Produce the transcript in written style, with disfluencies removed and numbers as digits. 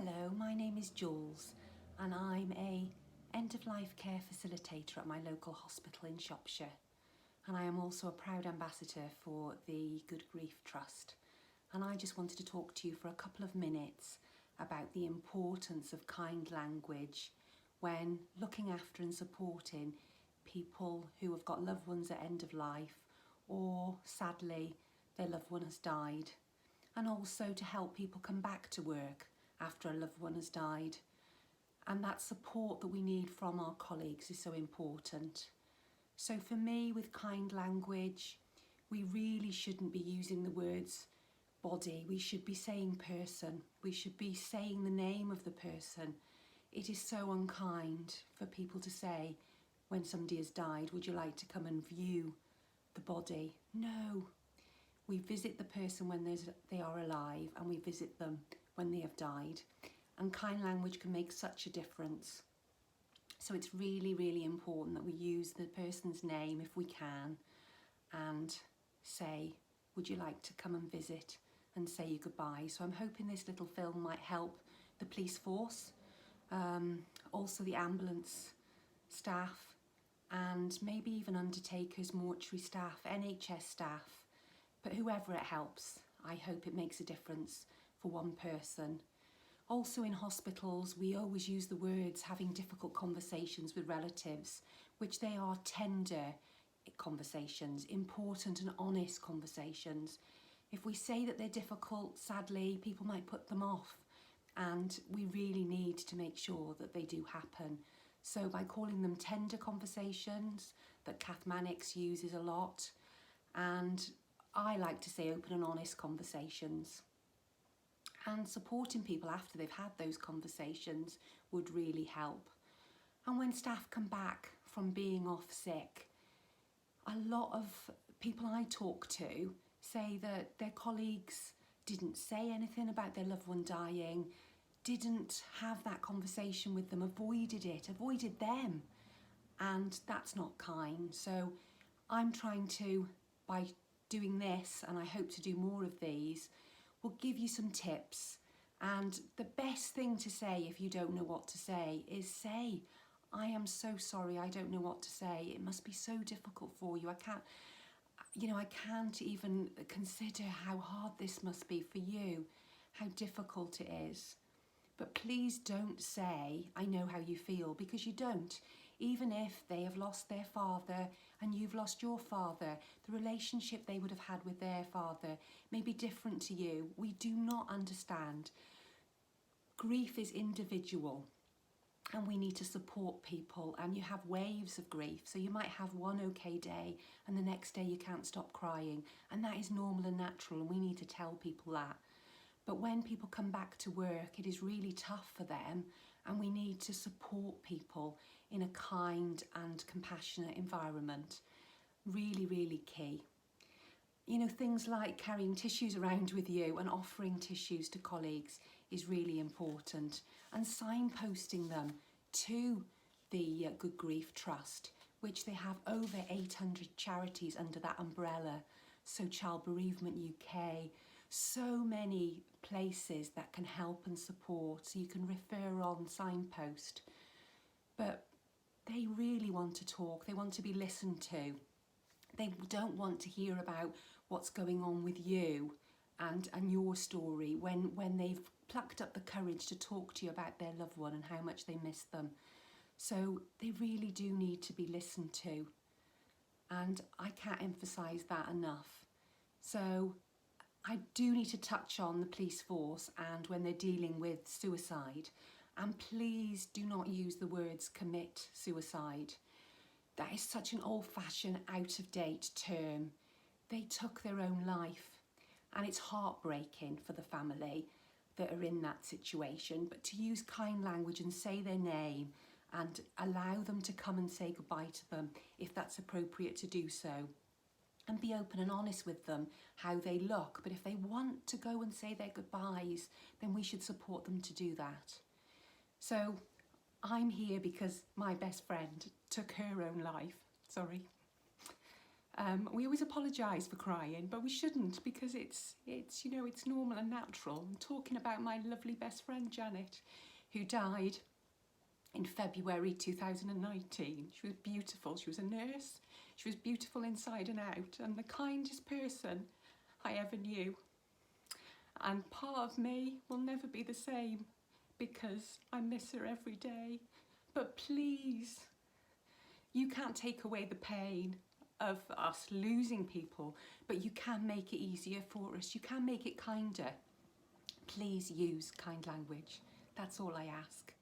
Hello, my name is Jules and I'm a end-of-life care facilitator at my local hospital in Shropshire, and I am also a proud ambassador for the Good Grief Trust, and I just wanted to talk to you for a couple of minutes about the importance of kind language when looking after and supporting people who have got loved ones at end of life, or sadly their loved one has died, and also to help people come back to work after a loved one has died. And that support that we need from our colleagues is so important. So for me, with kind language, we really shouldn't be using the words body. We should be saying person. We should be saying the name of the person. It is so unkind for people to say, when somebody has died, would you like to come and view the body? No. We visit the person when they are alive, and we visit them when they have died. And kind language can make such a difference. So it's really, really important that we use the person's name if we can, and say, would you like to come and visit, and say your goodbye. So I'm hoping this little film might help the police force, also the ambulance staff, and maybe even undertakers, mortuary staff, NHS staff, but whoever it helps. I hope it makes a difference for one person. Also in hospitals, we always use the words having difficult conversations with relatives, which they are tender conversations, important and honest conversations. If we say that they're difficult, sadly, people might put them off, and we really need to make sure that they do happen. So by calling them tender conversations, that Kath Mannix uses a lot, and I like to say open and honest conversations. And supporting people after they've had those conversations would really help. And when staff come back from being off sick, a lot of people I talk to say that their colleagues didn't say anything about their loved one dying, didn't have that conversation with them, avoided them, and that's not kind. So I'm trying to, by doing this, and I hope to do more of these, will give you some tips. And the best thing to say if you don't know what to say is say, I am so sorry, I don't know what to say. It must be so difficult for you. I can't even consider how hard this must be for you, how difficult it is. But please don't say, I know how you feel, because you don't. Even if they have lost their father and you've lost your father, the relationship they would have had with their father may be different to you. We do not understand. Grief is individual, and we need to support people, and you have waves of grief. So you might have one okay day and the next day you can't stop crying, and that is normal and natural, and we need to tell people that. But when people come back to work, it is really tough for them, and we need to support people in a kind and compassionate environment. Really, really key. You know, things like carrying tissues around with you and offering tissues to colleagues is really important, and signposting them to the Good Grief Trust, which they have over 800 charities under that umbrella. So Child Bereavement UK, so many places that can help and support, so you can refer on, signpost. But they really want to talk, they want to be listened to. They don't want to hear about what's going on with you and your story when they've plucked up the courage to talk to you about their loved one and how much they miss them. So they really do need to be listened to, and I can't emphasise that enough. So I do need to touch on the police force and when they're dealing with suicide. And please do not use the words commit suicide. That is such an old-fashioned, out-of-date term. They took their own life, and it's heartbreaking for the family that are in that situation. But to use kind language and say their name and allow them to come and say goodbye to them if that's appropriate to do so. And be open and honest with them how they look. But if they want to go and say their goodbyes, then we should support them to do that. So I'm here because my best friend took her own life. Sorry. We always apologise for crying, but we shouldn't, because it's you know, it's normal and natural. I'm talking about my lovely best friend Janet, who died in February 2019. She was beautiful. She was a nurse. She was beautiful inside and out, and the kindest person I ever knew. And part of me will never be the same, because I miss her every day. But please, you can't take away the pain of us losing people, but you can make it easier for us. You can make it kinder. Please use kind language. That's all I ask.